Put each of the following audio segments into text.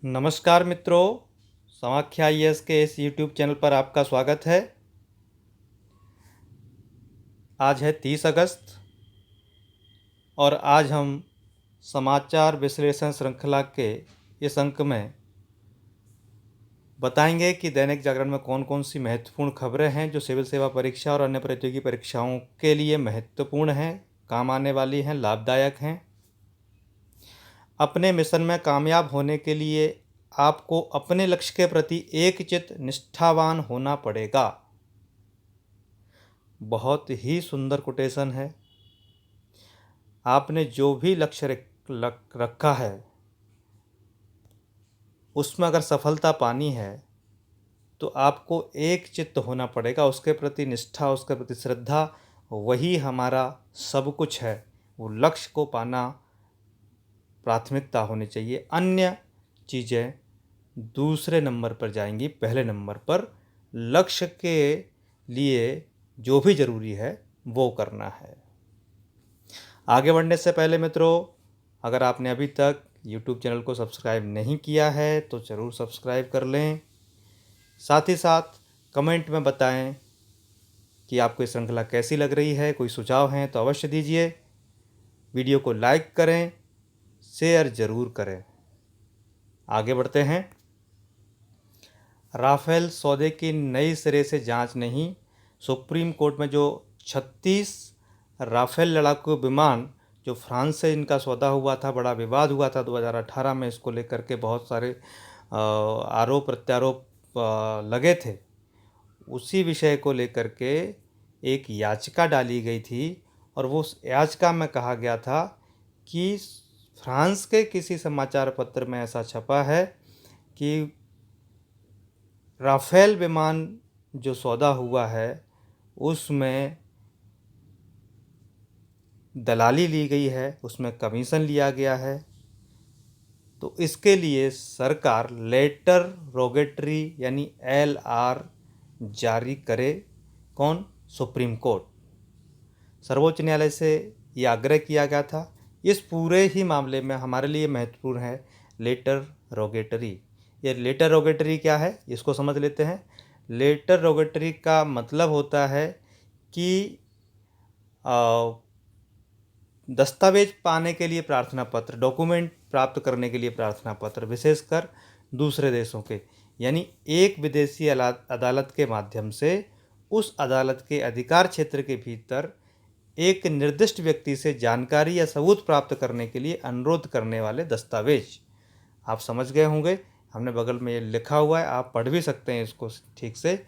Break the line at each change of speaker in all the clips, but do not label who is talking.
नमस्कार मित्रों, समाख्या आईएएस के इस यूट्यूब चैनल पर आपका स्वागत है। आज है 30 अगस्त और आज हम समाचार विश्लेषण श्रृंखला के इस अंक में बताएंगे कि दैनिक जागरण में कौन कौन सी महत्वपूर्ण खबरें हैं जो सिविल सेवा परीक्षा और अन्य प्रतियोगी परीक्षाओं के लिए महत्वपूर्ण हैं, काम आने वाली हैं, लाभदायक हैं। अपने मिशन में कामयाब होने के लिए आपको अपने लक्ष्य के प्रति एकचित्त निष्ठावान होना पड़ेगा। बहुत ही सुंदर कोटेशन है। आपने जो भी लक्ष्य रखा है उसमें अगर सफलता पानी है तो आपको एक चित्त होना पड़ेगा, उसके प्रति निष्ठा, उसके प्रति श्रद्धा, वही हमारा सब कुछ है। वो लक्ष्य को पाना प्राथमिकता होनी चाहिए, अन्य चीज़ें दूसरे नंबर पर जाएंगी। पहले नंबर पर लक्ष्य के लिए जो भी ज़रूरी है वो करना है। आगे बढ़ने से पहले मित्रों, अगर आपने अभी तक YouTube चैनल को सब्सक्राइब नहीं किया है तो ज़रूर सब्सक्राइब कर लें। साथ ही साथ कमेंट में बताएं कि आपको ये श्रृंखला कैसी लग रही है। कोई सुझाव हैं तो अवश्य दीजिए। वीडियो को लाइक करें, शेयर ज़रूर करें। आगे बढ़ते हैं। राफेल सौदे की नई सिरे से जांच नहीं। सुप्रीम कोर्ट में जो 36 राफेल लड़ाकू विमान जो फ्रांस से इनका सौदा हुआ था, बड़ा विवाद हुआ था 2018 में, इसको लेकर के बहुत सारे आरोप प्रत्यारोप लगे थे। उसी विषय को लेकर के एक याचिका डाली गई थी और वो उस याचिका में कहा गया था कि फ्रांस के किसी समाचार पत्र में ऐसा छपा है कि राफेल विमान जो सौदा हुआ है उसमें दलाली ली गई है, उसमें कमीशन लिया गया है। तो इसके लिए सरकार लेटर रोगेटरी यानी LR जारी करे। कौन? सुप्रीम कोर्ट, सर्वोच्च न्यायालय से ये आग्रह किया गया था। इस पूरे ही मामले में हमारे लिए महत्वपूर्ण है लेटर रोगेटरी। ये लेटर रोगेटरी क्या है इसको समझ लेते हैं। लेटर रोगेटरी का मतलब होता है कि दस्तावेज पाने के लिए प्रार्थना पत्र, डॉक्यूमेंट प्राप्त करने के लिए प्रार्थना पत्र, विशेषकर दूसरे देशों के, यानी एक विदेशी अदालत के माध्यम से उस अदालत के अधिकार क्षेत्र के भीतर एक निर्दिष्ट व्यक्ति से जानकारी या सबूत प्राप्त करने के लिए अनुरोध करने वाले दस्तावेज। आप समझ गए होंगे, हमने बगल में ये लिखा हुआ है, आप पढ़ भी सकते हैं इसको ठीक से।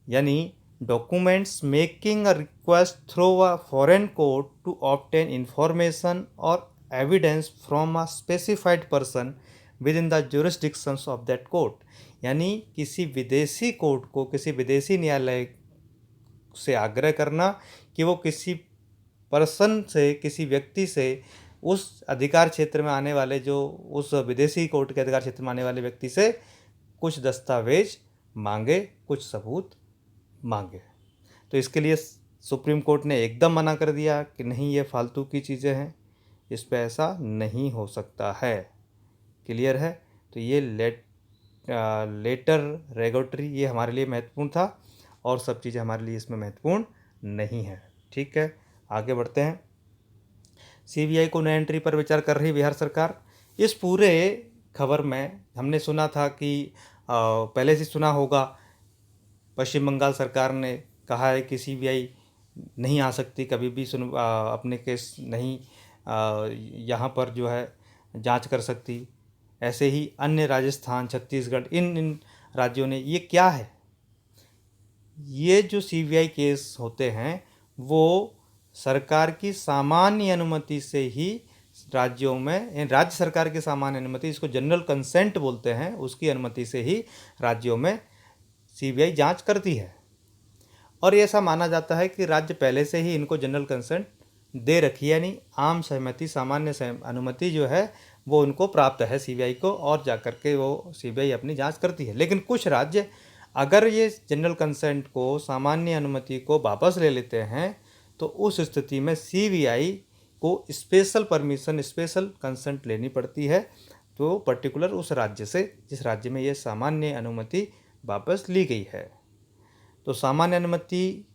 यानी documents making a request through a foreign court to obtain information और evidence from a specified person within the jurisdictions of that court. यानी किसी विदेशी कोर्ट को, किसी विदेशी न्यायालय से आग्रह करना कि वो किसी पर्सन से, किसी व्यक्ति से उस अधिकार क्षेत्र में आने वाले, जो उस विदेशी कोर्ट के अधिकार क्षेत्र में आने वाले व्यक्ति से कुछ दस्तावेज मांगे, कुछ सबूत मांगे। तो इसके लिए सुप्रीम कोर्ट ने एकदम मना कर दिया कि नहीं, ये फालतू की चीज़ें हैं, इस पे ऐसा नहीं हो सकता है। क्लियर है? तो ये लेटर रेगुलेटरी ये हमारे लिए महत्वपूर्ण था और सब चीज़ें हमारे लिए इसमें महत्वपूर्ण नहीं है। ठीक है, आगे बढ़ते हैं। CBI को नई एंट्री पर विचार कर रही बिहार सरकार। इस पूरे खबर में हमने सुना था कि पहले से सुना होगा, पश्चिम बंगाल सरकार ने कहा है कि CBI नहीं आ सकती, कभी भी अपने केस नहीं यहाँ पर जो है जांच कर सकती। ऐसे ही अन्य राजस्थान, छत्तीसगढ़, इन राज्यों ने, ये क्या है, ये जो CBI केस होते हैं वो सरकार की सामान्य अनुमति से ही राज्यों में, राज्य सरकार की सामान्य अनुमति, इसको जनरल कंसेंट बोलते हैं, उसकी अनुमति से ही राज्यों में CBI जांच करती है। और ऐसा माना जाता है कि राज्य पहले से ही इनको जनरल कंसेंट दे रखी है, यानी आम सहमति, सामान्य अनुमति जो है वो उनको प्राप्त है CBI को, और जाकर के वो CBI अपनी जांच करती है। लेकिन कुछ राज्य अगर ये जनरल कंसेंट को, सामान्य अनुमति को वापस ले लेते हैं तो उस स्थिति में CBI को स्पेशल परमिशन, स्पेशल कंसेंट लेनी पड़ती है, तो पर्टिकुलर उस राज्य से जिस राज्य में ये सामान्य अनुमति वापस ली गई है। तो सामान्य अनुमति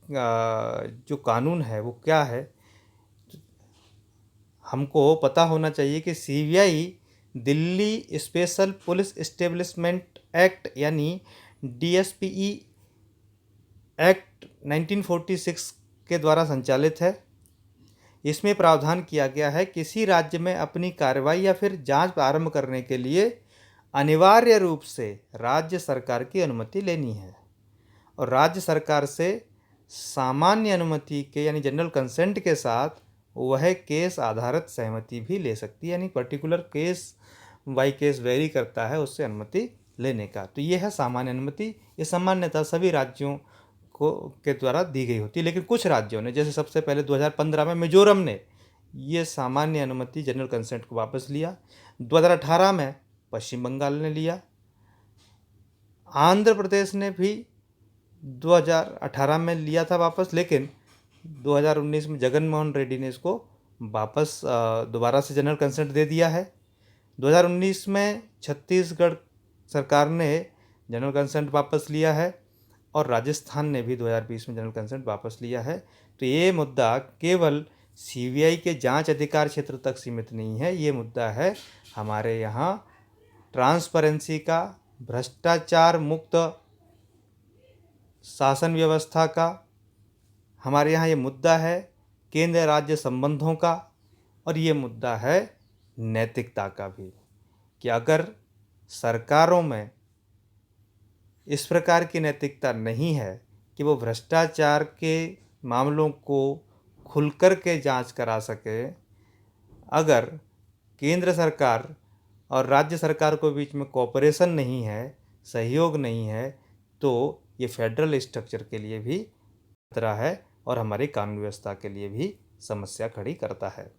जो कानून है वो क्या है, हमको पता होना चाहिए कि CBI Delhi special police establishment act यानी डीएसपीई एक्ट 1946 के द्वारा संचालित है। इसमें प्रावधान किया गया है किसी राज्य में अपनी कार्रवाई या फिर जांच प्रारंभ करने के लिए अनिवार्य रूप से राज्य सरकार की अनुमति लेनी है, और राज्य सरकार से सामान्य अनुमति के यानी जनरल कंसेंट के साथ वह केस आधारित सहमति भी ले सकती है, यानी particular case by case very करता है उससे अनुमति लेने का। तो ये है सामान्य अनुमति। ये सामान्यतः सभी राज्यों को के द्वारा दी गई होती है, लेकिन कुछ राज्यों ने, जैसे सबसे पहले 2015 में मिजोरम ने ये सामान्य अनुमति जनरल कंसेंट को वापस लिया। 2018 में पश्चिम बंगाल ने लिया। आंध्र प्रदेश ने भी 2018 में लिया था वापस, लेकिन 2019 में जगन मोहन रेड्डी ने इसको वापस दोबारा से जनरल कंसेंट दे दिया है। 2019 में छत्तीसगढ़ सरकार ने जनरल कंसेंट वापस लिया है, और राजस्थान ने भी 2020 में जनरल कंसेंट वापस लिया है। तो ये मुद्दा केवल सीबीआई के जांच अधिकार क्षेत्र तक सीमित नहीं है, ये मुद्दा है हमारे यहाँ ट्रांसपेरेंसी का, भ्रष्टाचार मुक्त शासन व्यवस्था का, हमारे यहाँ ये मुद्दा है केंद्र राज्य संबंधों का, और ये मुद्दा है नैतिकता का भी, कि अगर सरकारों में इस प्रकार की नैतिकता नहीं है कि वो भ्रष्टाचार के मामलों को खुलकर के जांच करा सके, अगर केंद्र सरकार और राज्य सरकार के बीच में कोऑपरेशन नहीं है, सहयोग नहीं है, तो ये फेडरल स्ट्रक्चर के लिए भी खतरा है और हमारी कानून व्यवस्था के लिए भी समस्या खड़ी करता है।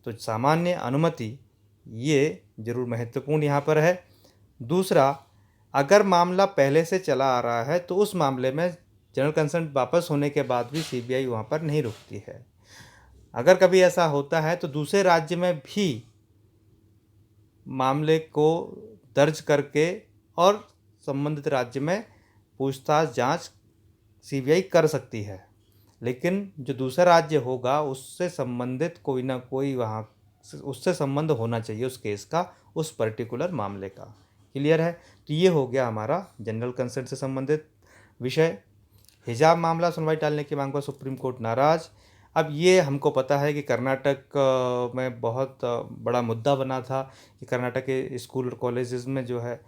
तो सामान्य अनुमति ये जरूर महत्वपूर्ण यहाँ पर है। दूसरा, अगर मामला पहले से चला आ रहा है तो उस मामले में जनरल कंसेंट वापस होने के बाद भी सीबीआई वहाँ पर नहीं रुकती है। अगर कभी ऐसा होता है तो दूसरे राज्य में भी मामले को दर्ज करके और संबंधित राज्य में पूछताछ जांच सीबीआई कर सकती है, लेकिन जो दूसरा राज्य होगा उससे संबंधित कोई ना कोई वहाँ उससे संबंध होना चाहिए उस केस का, उस पर्टिकुलर मामले का। क्लियर है? तो ये हो गया हमारा जनरल कंसेंट से संबंधित विषय। हिजाब मामला सुनवाई टालने की मांग पर सुप्रीम कोर्ट नाराज। अब ये हमको पता है कि कर्नाटक में बहुत बड़ा मुद्दा बना था कि कर्नाटक के स्कूल और कॉलेजेस में जो है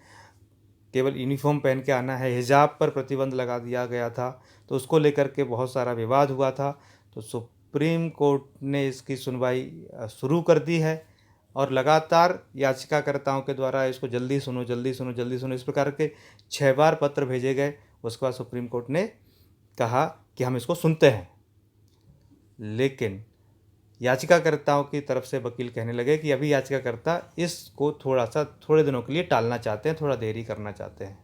केवल यूनिफॉर्म पहन के आना है, हिजाब पर प्रतिबंध लगा दिया गया था, तो उसको लेकर के बहुत सारा विवाद हुआ था। तो सुप्रीम कोर्ट ने इसकी सुनवाई शुरू कर दी है, और लगातार याचिकाकर्ताओं के द्वारा इसको जल्दी सुनो जल्दी सुनो जल्दी सुनो इस प्रकार के 6 बार पत्र भेजे गए। उसके बाद सुप्रीम कोर्ट ने कहा कि हम इसको सुनते हैं, लेकिन याचिकाकर्ताओं की तरफ से वकील कहने लगे कि अभी याचिकाकर्ता इसको थोड़े दिनों के लिए टालना चाहते हैं, थोड़ा देरी करना चाहते हैं।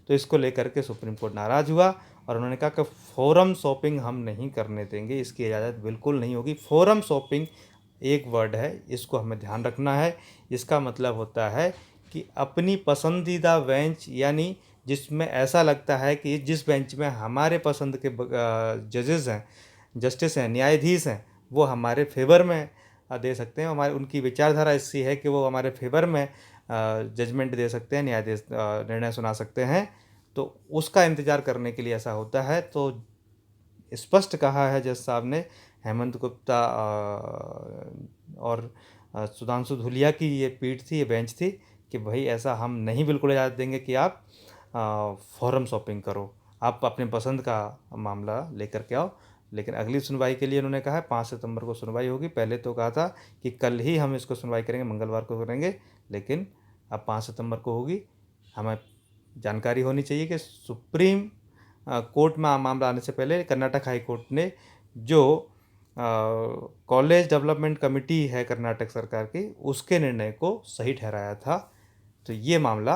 तो इसको लेकर के सुप्रीम कोर्ट नाराज़ हुआ और उन्होंने कहा कि फोरम शॉपिंग हम नहीं करने देंगे, इसकी इजाज़त बिल्कुल नहीं होगी। फोरम शॉपिंग एक वर्ड है, इसको हमें ध्यान रखना है। इसका मतलब होता है कि अपनी पसंदीदा बेंच, यानी जिसमें ऐसा लगता है कि जिस बेंच में हमारे पसंद के जजेस हैं, जस्टिस हैं, न्यायाधीश हैं, वो हमारे फेवर में दे सकते हैं। हमारे उनकी विचारधारा ऐसी है कि वो हमारे फेवर में जजमेंट दे सकते हैं, न्यायाधीश निर्णय सुना सकते हैं। तो उसका इंतज़ार करने के लिए ऐसा होता है। तो स्पष्ट कहा है जज साहब ने, हेमंत गुप्ता और सुधांशु धूलिया की ये पीठ थी, ये बेंच थी, कि भाई ऐसा हम नहीं बिल्कुल इजाज़त देंगे कि आप फोरम शॉपिंग करो, आप अपने पसंद का मामला लेकर के आओ। लेकिन अगली सुनवाई के लिए उन्होंने कहा है 5 सितंबर को सुनवाई होगी। पहले तो कहा था कि कल ही हम इसको सुनवाई करेंगे, मंगलवार को करेंगे, लेकिन अब 5 सितंबर को होगी। हमें जानकारी होनी चाहिए कि सुप्रीम कोर्ट में मामला आने से पहले कर्नाटक हाई कोर्ट ने जो कॉलेज डेवलपमेंट कमेटी है कर्नाटक सरकार की, उसके निर्णय को सही ठहराया था। तो ये मामला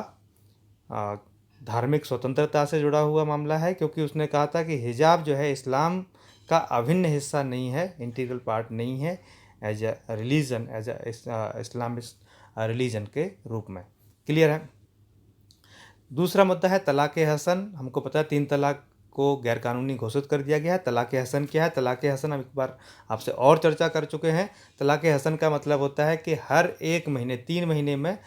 धार्मिक स्वतंत्रता से जुड़ा हुआ मामला है, क्योंकि उसने कहा था कि हिजाब जो है इस्लाम का अभिन्न हिस्सा नहीं है, इंटीग्रल पार्ट नहीं है। As a religion, as a Islamist religion के रूप में। क्लियर है। दूसरा मुद्दा है तलाक हसन। हमको पता है 3 तलाक को गैरकानूनी घोषित कर दिया गया है। तलाक हसन क्या है? तलाक हसन हम एक बार आपसे और चर्चा कर चुके हैं। तलाक हसन का मतलब होता है कि हर 1 महीने 3 महीने में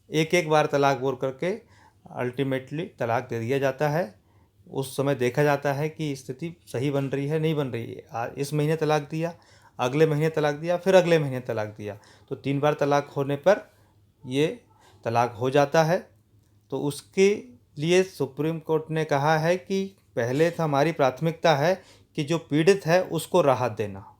एक बार तलाक बोल करके अल्टीमेटली तलाक दे दिया जाता है। उस समय देखा जाता है कि स्थिति सही बन रही है नहीं बन रही है। इस महीने तलाक दिया, अगले महीने तलाक दिया, फिर अगले महीने तलाक दिया, तो 3 बार तलाक होने पर ये तलाक हो जाता है। तो उसके लिए सुप्रीम कोर्ट ने कहा है कि पहले तो हमारी प्राथमिकता है कि जो पीड़ित है उसको राहत देना,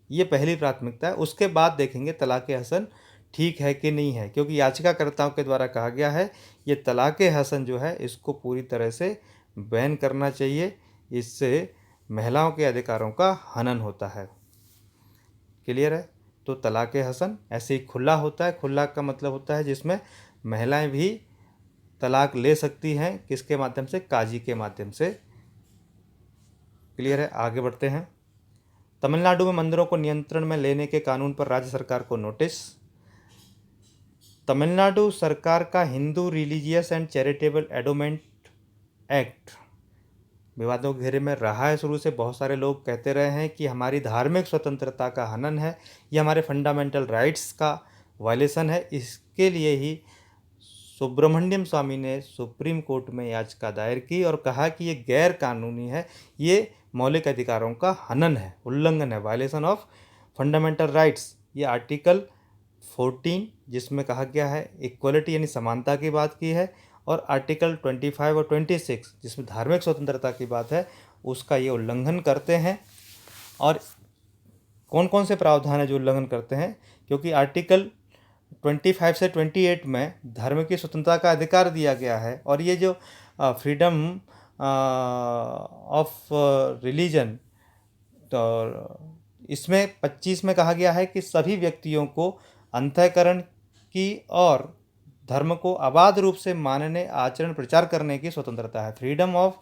ये पहली प्राथमिकता है। उसके बाद देखेंगे तलाक हसन ठीक है कि नहीं है, क्योंकि याचिकाकर्ताओं के द्वारा कहा गया है ये तलाक हसन जो है इसको पूरी तरह से बैन करना चाहिए, इससे महिलाओं के अधिकारों का हनन होता है। क्लियर है। तो तलाक हसन ऐसे ही खुला होता है। खुला का मतलब होता है जिसमें महिलाएं भी तलाक ले सकती हैं, किसके माध्यम से? काजी के माध्यम से। क्लियर है। आगे बढ़ते हैं। तमिलनाडु में मंदिरों को नियंत्रण में लेने के कानून पर राज्य सरकार को नोटिस। तमिलनाडु सरकार का Hindu religious and charitable endowment act विवादों के घेरे में रहा है शुरू से। बहुत सारे लोग कहते रहे हैं कि हमारी धार्मिक स्वतंत्रता का हनन है, ये हमारे फंडामेंटल राइट्स का वायलेशन है। इसके लिए ही सुब्रमण्यम स्वामी ने सुप्रीम कोर्ट में याचिका दायर की और कहा कि ये गैर कानूनी है, ये मौलिक अधिकारों का हनन है, उल्लंघन है, वायलेशन ऑफ फंडामेंटल राइट्स। ये आर्टिकल 14 जिसमें कहा गया है इक्वलिटी यानी समानता की बात की है, और आर्टिकल 25 और 26 जिसमें धार्मिक स्वतंत्रता की बात है, उसका ये उल्लंघन करते हैं। और कौन कौन से प्रावधान है जो उल्लंघन करते हैं? क्योंकि आर्टिकल 25 से 28 में धर्म की स्वतंत्रता का अधिकार दिया गया है, और ये जो फ्रीडम ऑफ रिलीजन, तो इसमें 25 में कहा गया है कि सभी व्यक्तियों को अंतःकरण की और धर्म को अबाध रूप से मानने, आचरण, प्रचार करने की स्वतंत्रता है। Freedom of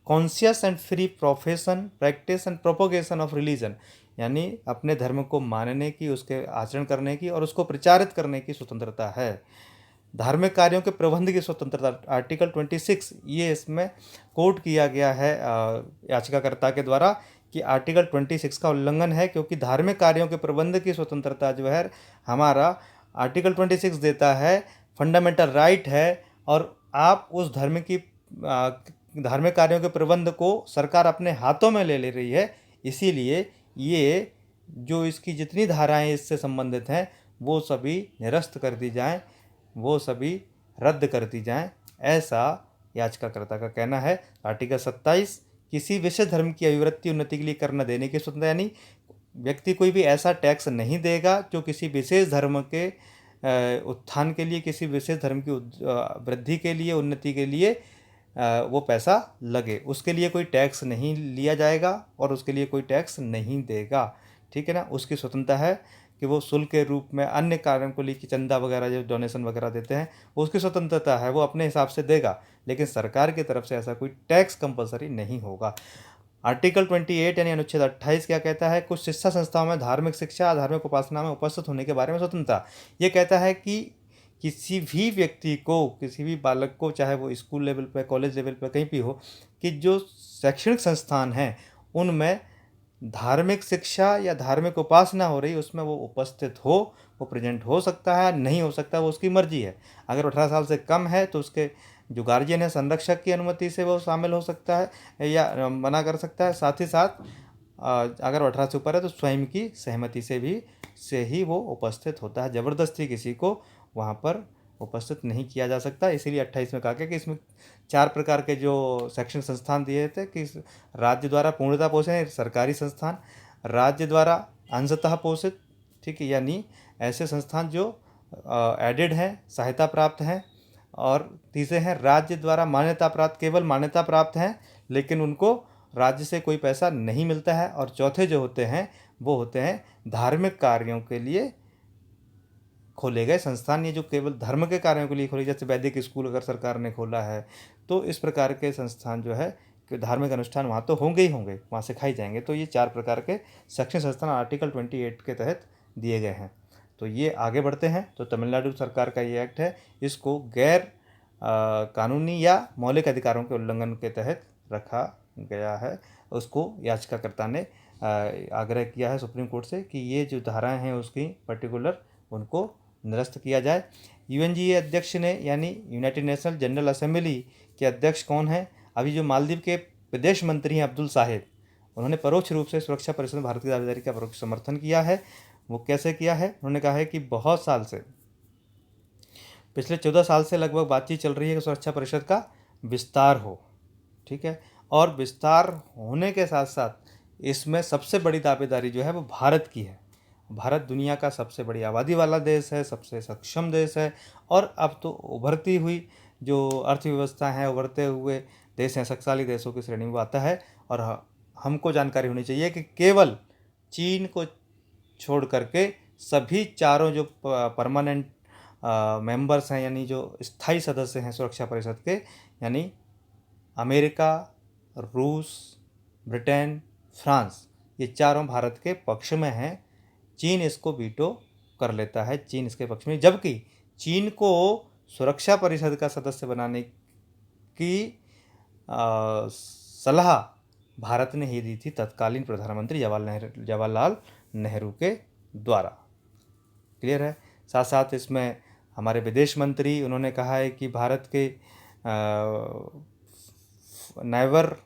conscious and free profession, practice and propagation of religion, यानी अपने धर्म को मानने की, उसके आचरण करने की और उसको प्रचारित करने की स्वतंत्रता है। धार्मिक कार्यों के प्रबंध की स्वतंत्रता, आर्टिकल 26, ये इसमें कोट किया गया है याचिकाकर्ता के द्वारा कि आर्टिकल 26 का उल्लंघन है, क्योंकि धार्मिक कार्यों के प्रबंध की स्वतंत्रता जो है हमारा आर्टिकल 26 देता है, फंडामेंटल राइट है, और आप उस धार्मिक कार्यों के प्रबंध को सरकार अपने हाथों में ले रही है। इसीलिए ये जो इसकी जितनी धाराएं इससे संबंधित हैं वो सभी निरस्त कर दी जाएं, वो सभी रद्द कर दी जाएं, ऐसा याचिकाकर्ता का कहना है। आर्टिकल 27 किसी विशेष धर्म की अभिवृत्ति उन्नति के लिए कर न देने की स्वतंत्रता, यानी व्यक्ति कोई भी ऐसा टैक्स नहीं देगा जो किसी विशेष धर्म के उत्थान के लिए, किसी विशेष धर्म की वृद्धि के लिए, उन्नति के लिए वो पैसा लगे, उसके लिए कोई टैक्स नहीं लिया जाएगा और उसके लिए कोई टैक्स नहीं देगा। ठीक है ना। उसकी स्वतंत्रता है कि वो शुल्क के रूप में अन्य कार्यों को लेकर चंदा वगैरह जो डोनेशन वगैरह देते हैं, उसकी स्वतंत्रता है, वो अपने हिसाब से देगा, लेकिन सरकार की तरफ से ऐसा कोई टैक्स कंपलसरी नहीं होगा। आर्टिकल 28 यानी अनुच्छेद 28 क्या कहता है? कुछ शिक्षा संस्थाओं में धार्मिक शिक्षा, धार्मिक उपासना में उपस्थित होने के बारे में स्वतंत्रता। ये कहता है कि किसी भी व्यक्ति को, किसी भी बालक को, चाहे वो स्कूल लेवल पर, कॉलेज लेवल पर, कहीं भी हो, कि जो शैक्षणिक संस्थान हैं उनमें धार्मिक शिक्षा या धार्मिक उपासना हो रही, उसमें वो उपस्थित हो, वो प्रेजेंट हो सकता है, नहीं हो सकता वो उसकी मर्जी है। अगर 18 साल से कम है तो उसके जो गार्जियन है, संरक्षक की अनुमति से वो शामिल हो सकता है या मना कर सकता है। साथ ही साथ अगर 18 से ऊपर है तो स्वयं की सहमति से ही वो उपस्थित होता है। ज़बरदस्ती किसी को वहाँ पर उपस्थित नहीं किया जा सकता। इसीलिए 28 में कहा गया कि इसमें 4 प्रकार के जो शैक्षणिक संस्थान दिए थे कि राज्य द्वारा पूर्णतः पोषित, सरकारी संस्थान, राज्य द्वारा अंशतः पोषित, ठीक है, यानी ऐसे संस्थान जो एडेड हैं, सहायता प्राप्त हैं, और तीसरे हैं राज्य द्वारा मान्यता प्राप्त, केवल मान्यता प्राप्त हैं लेकिन उनको राज्य से कोई पैसा नहीं मिलता है, और चौथे जो होते हैं वो होते हैं धार्मिक कार्यों के लिए खोले गए संस्थान। ये जो केवल धर्म के कार्यों के लिए खोले, जैसे वैदिक स्कूल अगर सरकार ने खोला है तो इस प्रकार के संस्थान जो है कि धार्मिक अनुष्ठान वहाँ तो होंगे ही होंगे, वहाँ सिखाई जाएंगे। तो ये 4 प्रकार के शैक्षणिक संस्थान आर्टिकल 28 के तहत दिए गए हैं। तो ये आगे बढ़ते हैं। तो तमिलनाडु सरकार का ये एक्ट है, इसको गैर कानूनी या मौलिक अधिकारों के उल्लंघन के तहत रखा गया है। उसको याचिकाकर्ता ने आग्रह किया है सुप्रीम कोर्ट से कि ये जो धाराएं हैं उसकी पर्टिकुलर उनको निरस्त किया जाए। यूएनजीए अध्यक्ष ने, यानी यूनाइटेड नेशनल जनरल असेंबली के अध्यक्ष कौन है? अभी जो मालदीव के विदेश मंत्री हैं अब्दुल साहिद, उन्होंने परोक्ष रूप से सुरक्षा परिषद में भारत की दावेदारी का परोक्ष समर्थन किया है। वो कैसे किया है? उन्होंने कहा है कि बहुत साल से, पिछले 14 साल से लगभग बातचीत चल रही है कि सुरक्षा परिषद का विस्तार हो, ठीक है, और विस्तार होने के साथ साथ इसमें सबसे बड़ी दावेदारी जो है वो भारत की है। भारत दुनिया का सबसे बड़ी आबादी वाला देश है, सबसे सक्षम देश है, और अब तो उभरती हुई जो अर्थव्यवस्था है, उभरते हुए देश हैं, शक्तिशाली देशों की श्रेणी में आता है। और हमको जानकारी होनी चाहिए कि केवल चीन को छोड़ करके सभी चारों जो परमानेंट मेंबर्स हैं, यानी जो स्थायी सदस्य हैं सुरक्षा परिषद के, यानी अमेरिका, रूस, ब्रिटेन, फ्रांस, ये चारों भारत के पक्ष में हैं। चीन इसको वीटो कर लेता है, चीन इसके पक्ष में, जबकि चीन को सुरक्षा परिषद का सदस्य बनाने की सलाह भारत ने ही दी थी तत्कालीन प्रधानमंत्री जवाहरलाल नेहरू के द्वारा। क्लियर है? साथ साथ इसमें हमारे विदेश मंत्री, उन्होंने कहा है कि भारत के नेवरहुड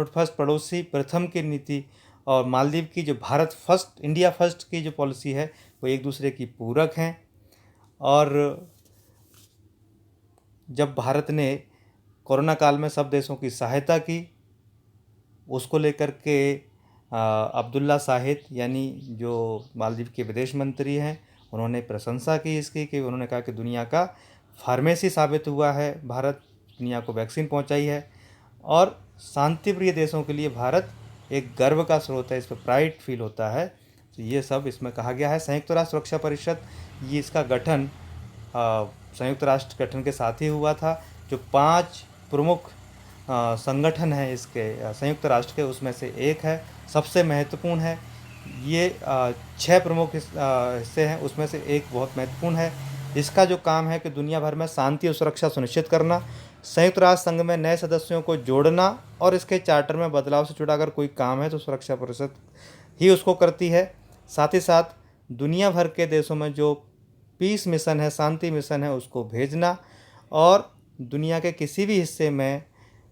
फर्स्ट, पड़ोसी प्रथम की नीति, और मालदीव की जो भारत फर्स्ट, इंडिया फर्स्ट की जो पॉलिसी है, वो एक दूसरे की पूरक हैं। और जब भारत ने कोरोना काल में सब देशों की सहायता की, उसको लेकर के अब्दुल्ला साहिद, यानी जो मालदीव के विदेश मंत्री हैं, उन्होंने प्रशंसा की इसकी, कि उन्होंने कहा कि दुनिया का फार्मेसी साबित हुआ है भारत, दुनिया को वैक्सीन पहुंचाई है, और शांतिप्रिय देशों के लिए भारत एक गर्व का स्रोत है, इस पर प्राइड फील होता है। तो ये सब इसमें कहा गया है। संयुक्त राष्ट्र सुरक्षा परिषद, ये इसका गठन संयुक्त राष्ट्र गठन के साथ ही हुआ था। जो 5 प्रमुख संगठन हैं इसके संयुक्त राष्ट्र के, उसमें से एक है, सबसे महत्वपूर्ण है। ये 6 प्रमुख हिस्से हैं, उसमें से एक बहुत महत्वपूर्ण है। इसका जो काम है कि दुनिया भर में शांति और सुरक्षा सुनिश्चित करना, संयुक्त राष्ट्र संघ में नए सदस्यों को जोड़ना, और इसके चार्टर में बदलाव से जुड़ा अगर कोई काम है तो सुरक्षा परिषद ही उसको करती है। साथ ही साथ दुनिया भर के देशों में जो पीस मिशन है, शांति मिशन है, उसको भेजना, और दुनिया के किसी भी हिस्से में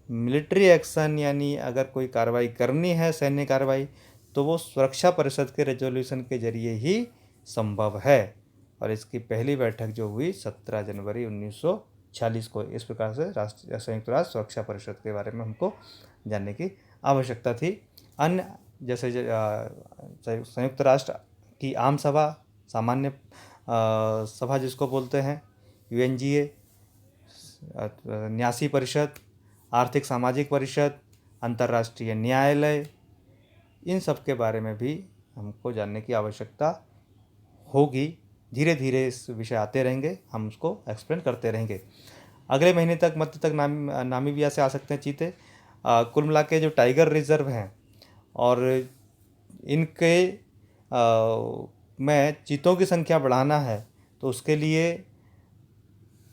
मिलिट्री एक्शन, यानी अगर कोई कार्रवाई करनी है, सैन्य कार्रवाई, तो वो सुरक्षा परिषद के रेजोल्यूशन के जरिए ही संभव है। और इसकी पहली बैठक जो हुई 17 जनवरी 1946 को। इस प्रकार से संयुक्त राष्ट्र सुरक्षा परिषद के बारे में हमको जानने की आवश्यकता थी। अन्य जैसे संयुक्त राष्ट्र की आम सभा, सामान्य सभा जिसको बोलते हैं, यूएनजीए, न्यासी परिषद, आर्थिक सामाजिक परिषद, अंतर्राष्ट्रीय न्यायालय, इन सब के बारे में भी हमको जानने की आवश्यकता होगी। धीरे धीरे इस विषय आते रहेंगे, हम उसको एक्सप्लेन करते रहेंगे। अगले महीने तक, मध्य तक नामीबिया से आ सकते हैं चीते। कुल मिला के जो टाइगर रिजर्व हैं, और इनके में चीतों की संख्या बढ़ाना है, तो उसके लिए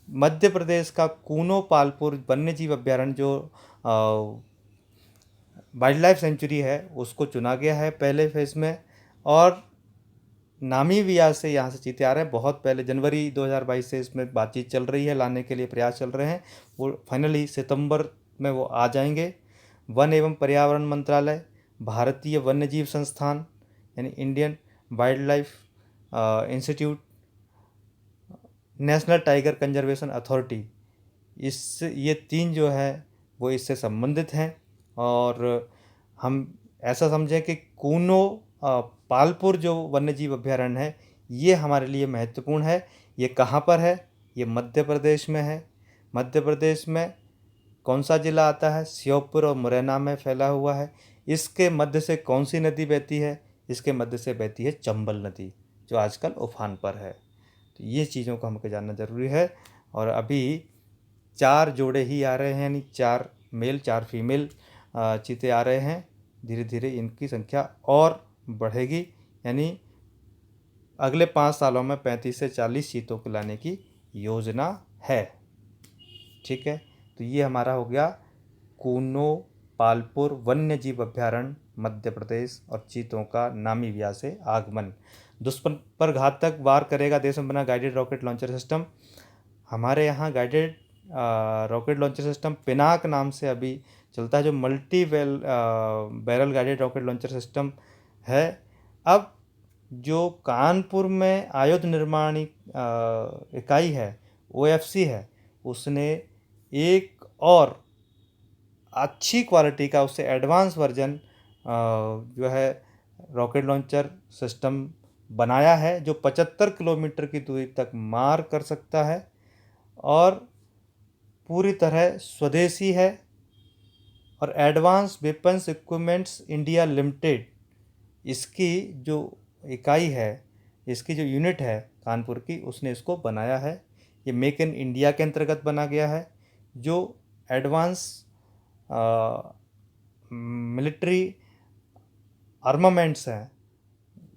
मध्य प्रदेश का कूनो पालपुर वन्यजीव अभ्यारण्य जो वाइल्ड लाइफ सेंचुरी है, उसको चुना गया है पहले फेज में। और नामीबिया से यहाँ से चीते आ रहे हैं। बहुत पहले जनवरी 2022 से इसमें बातचीत चल रही है, लाने के लिए प्रयास चल रहे हैं। वो फाइनली सितंबर में वो आ जाएंगे। वन एवं पर्यावरण मंत्रालय, भारतीय वन्यजीव संस्थान यानी Indian wild life institute, national tiger conservation authority, ये 3 जो है वो इससे संबंधित हैं। और हम ऐसा समझें कि कूनो पालपुर जो वन्यजीव अभ्यारण्य है, ये हमारे लिए महत्वपूर्ण है। ये कहाँ पर है? ये मध्य प्रदेश में है। मध्य प्रदेश में कौन सा ज़िला आता है? श्योपुर और मुरैना में फैला हुआ है। इसके मध्य से कौन सी नदी बहती है? इसके मध्य से बहती है चंबल नदी, जो आजकल उफान पर है। तो ये चीज़ों को हमको जानना ज़रूरी है। और अभी 4 जोड़े ही आ रहे हैं, यानी 4 मेल 4 फीमेल चीते आ रहे हैं। धीरे धीरे इनकी संख्या और बढ़ेगी, यानी अगले 5 सालों में 35 से 40 चीतों को लाने की योजना है। ठीक है, तो ये हमारा हो गया कूनो पालपुर वन्य जीव अभ्यारण्य मध्य प्रदेश और चीतों का नामीबिया से आगमन। दुश्मन पर घातक वार करेगा देश में बना गाइडेड रॉकेट लॉन्चर सिस्टम। हमारे यहाँ guided rocket launcher system Pinaka नाम से अभी चलता है, जो multi barrel guided rocket launcher system है। अब जो कानपुर में आयुध निर्माण इकाई है, OFC है, उसने एक और अच्छी क्वालिटी का, उससे एडवांस वर्जन जो है रॉकेट लॉन्चर सिस्टम बनाया है, जो 75 किलोमीटर की दूरी तक मार कर सकता है और पूरी तरह स्वदेशी है। और advance weapons equipments India limited, इसकी जो इकाई है, इसकी जो यूनिट है कानपुर की, उसने इसको बनाया है। ये मेक इन इंडिया के अंतर्गत बना गया है। जो एडवांस मिलिट्री आर्मामेंट्स हैं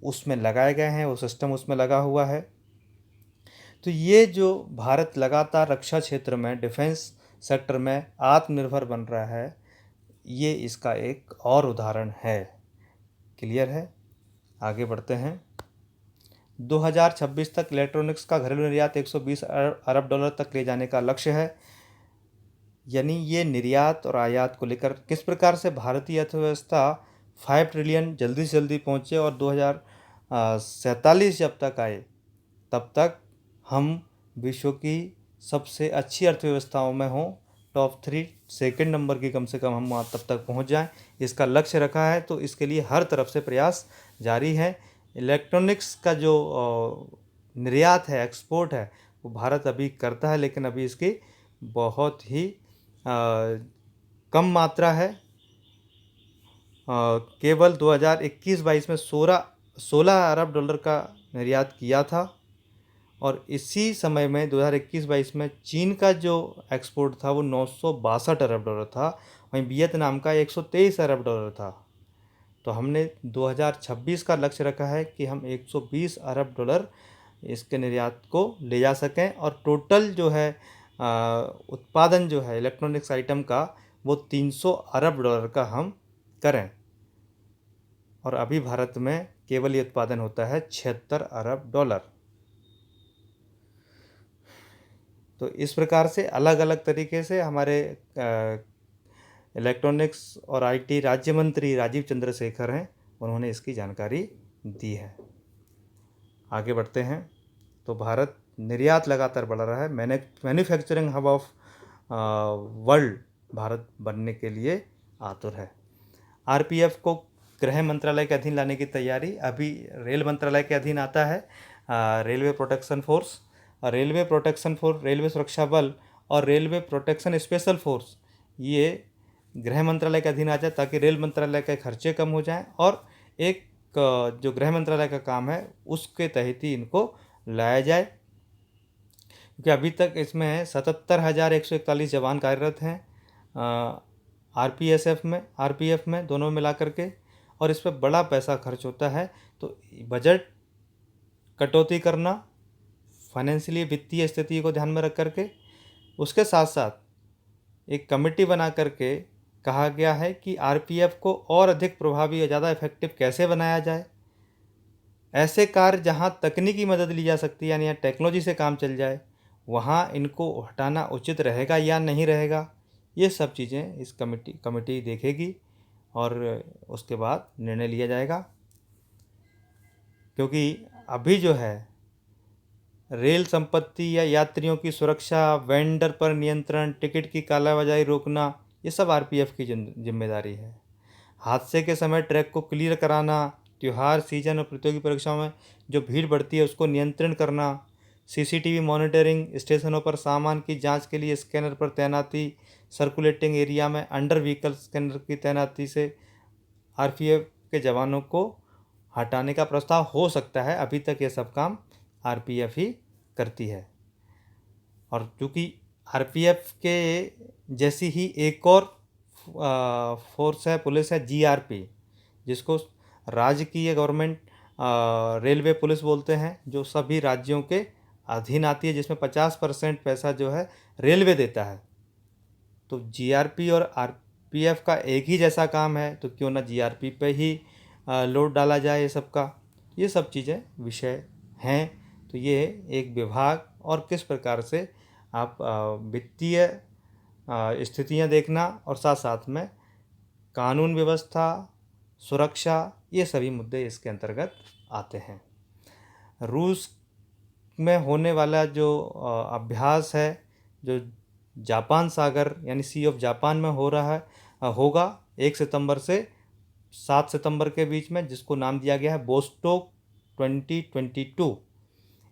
उसमें लगाए गए हैं, वो सिस्टम उसमें लगा हुआ है। तो ये जो भारत लगातार रक्षा क्षेत्र में, डिफेंस सेक्टर में आत्मनिर्भर बन रहा है, ये इसका एक और उदाहरण है। क्लियर है? आगे बढ़ते हैं। 2026 तक इलेक्ट्रॉनिक्स का घरेलू निर्यात 120 अरब डॉलर तक ले जाने का लक्ष्य है। यानी ये निर्यात और आयात को लेकर किस प्रकार से भारतीय अर्थव्यवस्था 5 ट्रिलियन जल्दी से जल्दी पहुँचे और 2047 जब तक आए तब तक हम विश्व की सबसे अच्छी अर्थव्यवस्थाओं में हों, टॉप 3 सेकंड नंबर की कम से कम हम वहाँ तब तक पहुँच जाएं, इसका लक्ष्य रखा है। तो इसके लिए हर तरफ से प्रयास जारी है। इलेक्ट्रॉनिक्स का जो निर्यात है, एक्सपोर्ट है, वो भारत अभी करता है, लेकिन अभी इसकी बहुत ही कम मात्रा है। केवल 2021-22 में 16 अरब डॉलर का निर्यात किया था और इसी समय में 2021-22 में चीन का जो एक्सपोर्ट था वो 962 अरब डॉलर था। वहीं वियतनाम का 123 अरब डॉलर था। तो हमने 2026 का लक्ष्य रखा है कि हम 120 अरब डॉलर इसके निर्यात को ले जा सकें और टोटल जो है उत्पादन जो है इलेक्ट्रॉनिक्स आइटम का, वो 300 अरब डॉलर का हम करें। और अभी भारत में केवल ये उत्पादन होता है 76 अरब डॉलर। तो इस प्रकार से अलग अलग तरीके से हमारे इलेक्ट्रॉनिक्स और IT राज्य मंत्री राजीव चंद्रशेखर हैं, उन्होंने इसकी जानकारी दी है। आगे बढ़ते हैं। तो भारत निर्यात लगातार बढ़ रहा है। Manufacturing hub of world Bharat बनने के लिए आतुर है। RPF को गृह मंत्रालय के अधीन लाने की तैयारी। अभी रेल मंत्रालय के अधीन आता है railway protection force. Railway protection force, railway सुरक्षा बल और रेलवे प्रोटेक्शन स्पेशल फोर्स, ये गृह मंत्रालय के अधीन आ जाए ताकि रेल मंत्रालय के खर्चे कम हो जाएं और एक जो गृह मंत्रालय का काम है उसके तहत ही इनको लाया जाए। क्योंकि अभी तक इसमें 77,141 जवान कार्यरत हैं RPF में दोनों मिला करके, और इस पर बड़ा पैसा खर्च होता है। तो बजट कटौती करना, फाइनेंशियली वित्तीय स्थिति को ध्यान में रख करके, उसके साथ साथ एक कमेटी बना करके कहा गया है कि RPF को और अधिक प्रभावी और ज़्यादा इफेक्टिव कैसे बनाया जाए। ऐसे कार्य जहां तकनीकी मदद ली जा सकती है, यानी यहाँ टेक्नोलॉजी से काम चल जाए, वहाँ इनको हटाना उचित रहेगा या नहीं रहेगा, ये सब चीज़ें इस कमेटी देखेगी और उसके बाद निर्णय लिया जाएगा। क्योंकि अभी जो है रेल संपत्ति या यात्रियों की सुरक्षा, वेंडर पर नियंत्रण, टिकट की कालाबाजारी रोकना, ये सब RPF की जिम्मेदारी है। हादसे के समय ट्रैक को क्लियर कराना, त्यौहार सीजन और प्रतियोगी परीक्षाओं में जो भीड़ बढ़ती है उसको नियंत्रण करना, CCTV मॉनिटरिंग, स्टेशनों पर सामान की जांच के लिए स्कैनर पर तैनाती, सर्कुलेटिंग एरिया में अंडर व्हीकल स्कैनर की तैनाती से RPF के जवानों को हटाने का प्रस्ताव हो सकता है। अभी तक ये सब काम RPF ही करती है। और चूँकि RPF के जैसी ही एक और फोर्स है, पुलिस है, GRP, जिसको राजकीय गवर्नमेंट रेलवे पुलिस बोलते हैं, जो सभी राज्यों के अधीन आती है, जिसमें 50% पैसा जो है रेलवे देता है। तो जीआरपी और आरपीएफ का एक ही जैसा काम है, तो क्यों ना जीआरपी पे ही लोड डाला जाए ये सब का। ये सब चीज़ें विषय हैं। तो ये एक विभाग और किस प्रकार से आप वित्तीय स्थितियां देखना और साथ साथ में कानून व्यवस्था, सुरक्षा, ये सभी मुद्दे इसके अंतर्गत आते हैं। रूस में होने वाला जो अभ्यास है, जो जापान सागर यानी सी ऑफ जापान में हो रहा है, होगा 1 सितंबर से 7 सितंबर के बीच में, जिसको नाम दिया गया है बोस्टोक 2022।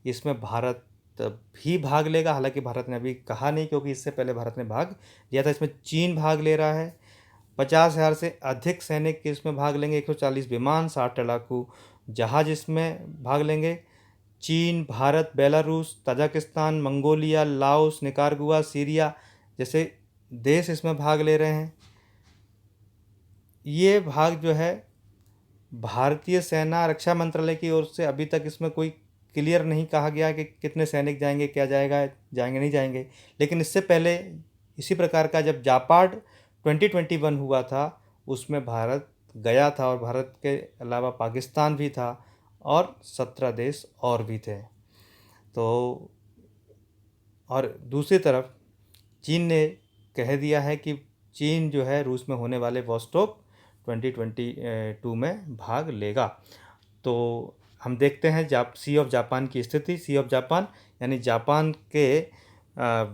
इसमें भारत भी भाग लेगा। हालांकि भारत ने अभी कहा नहीं, क्योंकि इससे पहले भारत ने भाग लिया था। इसमें चीन भाग ले रहा है। 50,000 से अधिक सैनिक इसमें भाग लेंगे। 140 विमान, 60 लड़ाकू जहाज इसमें भाग लेंगे। चीन, Bharat, Belarus, Tajikistan, Mongolia, Laos, Nicaragua, Syria जैसे देश इसमें भाग ले रहे हैं। ये भाग जो है भारतीय सेना रक्षा मंत्रालय की ओर से अभी तक इसमें कोई क्लियर नहीं कहा गया कि कितने सैनिक जाएंगे, क्या जाएगा, जाएंगे नहीं जाएंगे। लेकिन इससे पहले इसी प्रकार का जब जापाड 2021 हुआ था, उसमें भारत गया था और भारत के अलावा पाकिस्तान भी था और 17 देश और भी थे। तो और दूसरी तरफ चीन ने कह दिया है कि चीन जो है रूस में होने वाले वॉस्टॉक 2022 में भाग लेगा। तो हम देखते हैं सी ऑफ जापान की स्थिति। सी ऑफ जापान यानी जापान के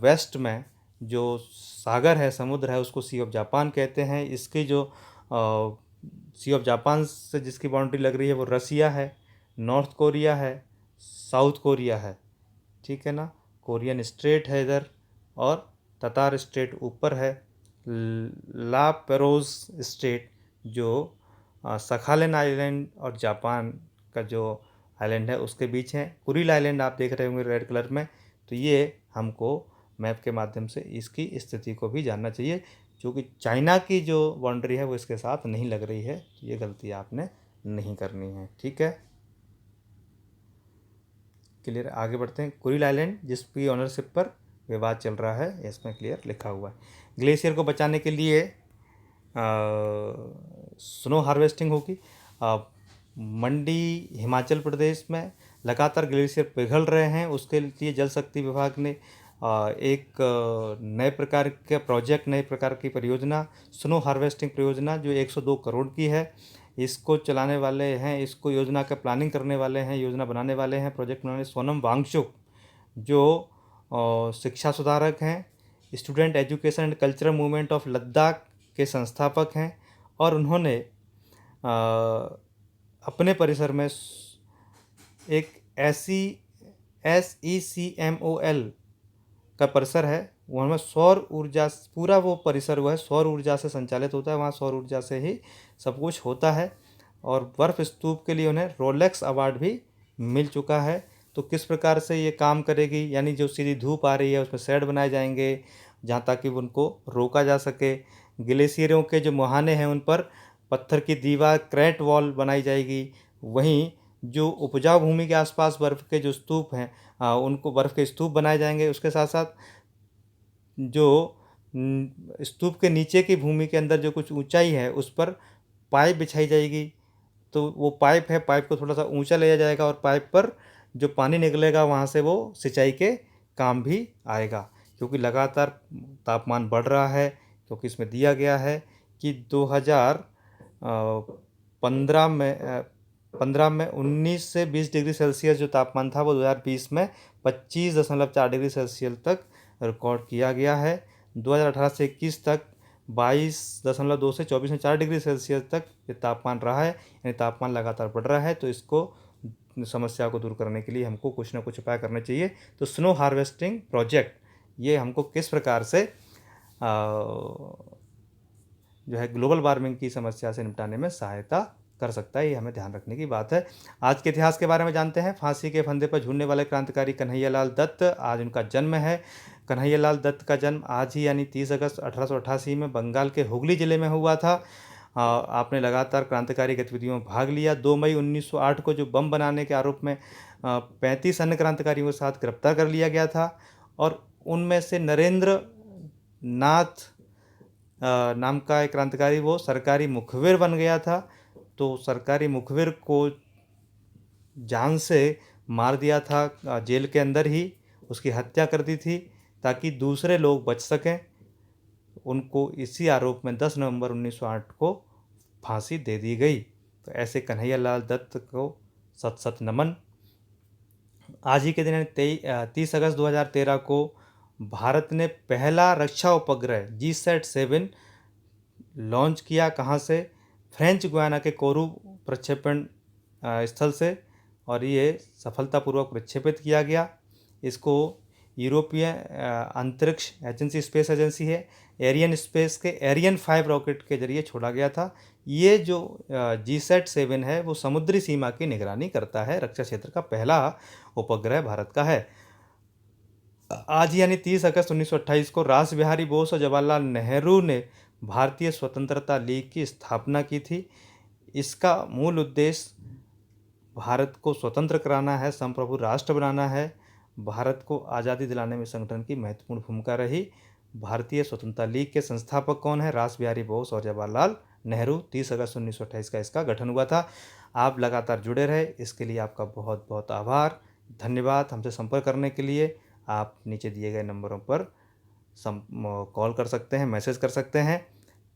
वेस्ट में जो सागर है, समुद्र है, उसको सी ऑफ जापान कहते हैं। इसकी जो सी ऑफ जापान से जिसकी बाउंड्री लग रही है वो रसिया है, नॉर्थ कोरिया है, साउथ कोरिया है, ठीक है ना। कोरियन स्ट्रेट है इधर और ततार स्ट्रेट ऊपर है। ला पेरोज स्ट्रेट जो सखालिन आइलैंड और जापान का जो आइलैंड है उसके बीच है। कुरिल आइलैंड आप देख रहे होंगे रेड कलर में। तो ये हमको मैप के माध्यम से इसकी स्थिति को भी जानना चाहिए, क्योंकि चाइना की जो बाउंड्री है वो इसके साथ नहीं लग रही है। ये गलती आपने नहीं करनी है, ठीक है। क्लियर, आगे बढ़ते हैं। कुरिल आइलैंड जिसकी ऑनरशिप पर विवाद चल रहा है, इसमें क्लियर लिखा हुआ है। ग्लेशियर को बचाने के लिए स्नो हार्वेस्टिंग होगी। मंडी हिमाचल प्रदेश में लगातार ग्लेशियर पिघल रहे हैं, उसके लिए जल शक्ति विभाग ने एक नए प्रकार के प्रोजेक्ट, नए प्रकार की परियोजना, स्नो हार्वेस्टिंग परियोजना जो 102 करोड़ की है, इसको चलाने वाले हैं, इसको योजना का प्लानिंग करने वाले हैं, योजना बनाने वाले हैं, प्रोजेक्ट बनाने सोनम वांगचुक, जो शिक्षा सुधारक हैं, student education and cultural movement of Ladakh के संस्थापक हैं। और उन्होंने अपने परिसर में एक SECMOL का परिसर है, वहाँ में सौर ऊर्जा, पूरा वो परिसर वो है सौर ऊर्जा से संचालित होता है। वहाँ सौर ऊर्जा से ही सब कुछ होता है। और बर्फ़ स्तूप के लिए उन्हें रोलेक्स अवार्ड भी मिल चुका है। तो किस प्रकार से ये काम करेगी, यानी जो सीधी धूप आ रही है उसमें शेड बनाए जाएंगे जहाँ ताकि उनको रोका जा सके। ग्लेशियरों के जो मुहाने हैं उन पर पत्थर की दीवार, क्रैट वॉल बनाई जाएगी। वहीं जो उपजाऊ भूमि के आसपास बर्फ़ के जो स्तूप हैं, उनको बर्फ़ के स्तूप बनाए जाएंगे। उसके साथ साथ जो स्तूप के नीचे की भूमि के अंदर जो कुछ ऊंचाई है उस पर पाइप बिछाई जाएगी। तो वो पाइप है, पाइप को थोड़ा सा ऊंचा ले जाएगा और पाइप पर जो पानी निकलेगा वहाँ से वो सिंचाई के काम भी आएगा। क्योंकि लगातार तापमान बढ़ रहा है, क्योंकि इसमें दिया गया है कि 2015 में 19 से 20 डिग्री सेल्सियस जो तापमान था वो 2020 में 25.4 डिग्री सेल्सियस तक रिकॉर्ड किया गया है। 2018 से 21 तक 22.2 से 24.4 डिग्री सेल्सियस तक ये तापमान रहा है। यानी तापमान लगातार बढ़ रहा है। तो इसको समस्या को दूर करने के लिए हमको कुछ ना कुछ उपाय करने चाहिए। तो स्नो हार्वेस्टिंग प्रोजेक्ट ये हमको किस प्रकार से जो है ग्लोबल वार्मिंग की समस्या से निपटाने में सहायता कर सकता है, ये हमें ध्यान रखने की बात है। आज के इतिहास के बारे में जानते हैं। फांसी के फंदे पर झूलने वाले क्रांतिकारी कन्हैयालाल दत्त, आज उनका जन्म है। कन्हैयालाल दत्त का जन्म आज ही यानी 30 अगस्त 1888 में बंगाल के हुगली ज़िले में हुआ था। आपने लगातार क्रांतिकारी गतिविधियों में भाग लिया। 2 मई 1908 को जो बम बनाने के आरोप में 35 अन्य क्रांतिकारियों के साथ गिरफ्तार कर लिया गया था और उनमें से नरेंद्र नाथ नाम का एक क्रांतिकारी वो सरकारी मुखबिर बन गया था। तो सरकारी मुखबिर को जान से मार दिया था जेल के अंदर ही, उसकी हत्या कर दी थी ताकि दूसरे लोग बच सकें। उनको इसी आरोप में 10 नवंबर 1908 को फांसी दे दी गई। तो ऐसे कन्हैयालाल दत्त को सत सत नमन। आज ही के दिन 30 अगस्त 2013 को भारत ने पहला रक्षा उपग्रह GSAT-7 लॉन्च किया। कहाँ से? फ्रेंच गुयाना के कोरू प्रक्षेपण स्थल से, और ये सफलतापूर्वक प्रक्षेपित किया गया। इसको यूरोपीय अंतरिक्ष एजेंसी, स्पेस एजेंसी है, एरियन स्पेस के एरियन 5 रॉकेट के जरिए छोड़ा गया था। ये जो GSAT-7 है वो समुद्री सीमा की निगरानी करता है। रक्षा क्षेत्र का पहला उपग्रह भारत का है। आज यानी 30 अगस्त 1928 को रास बिहारी बोस और जवाहरलाल नेहरू ने भारतीय स्वतंत्रता लीग की स्थापना की थी। इसका मूल उद्देश्य भारत को स्वतंत्र कराना है, संप्रभु राष्ट्र बनाना है। भारत को आज़ादी दिलाने में संगठन की महत्वपूर्ण भूमिका रही। भारतीय स्वतंत्रता लीग के संस्थापक कौन है? रास बिहारी बोस और जवाहरलाल नेहरू। 30 अगस्त 1928 का इसका गठन हुआ था। आप लगातार जुड़े रहे, इसके लिए आपका बहुत बहुत आभार, धन्यवाद। हमसे संपर्क करने के लिए आप नीचे दिए गए नंबरों पर कॉल कर सकते हैं, मैसेज कर सकते हैं।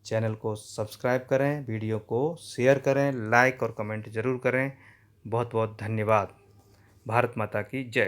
चैनल को सब्सक्राइब करें, वीडियो को शेयर करें, लाइक और कमेंट ज़रूर करें। बहुत बहुत धन्यवाद। भारत माता की जय।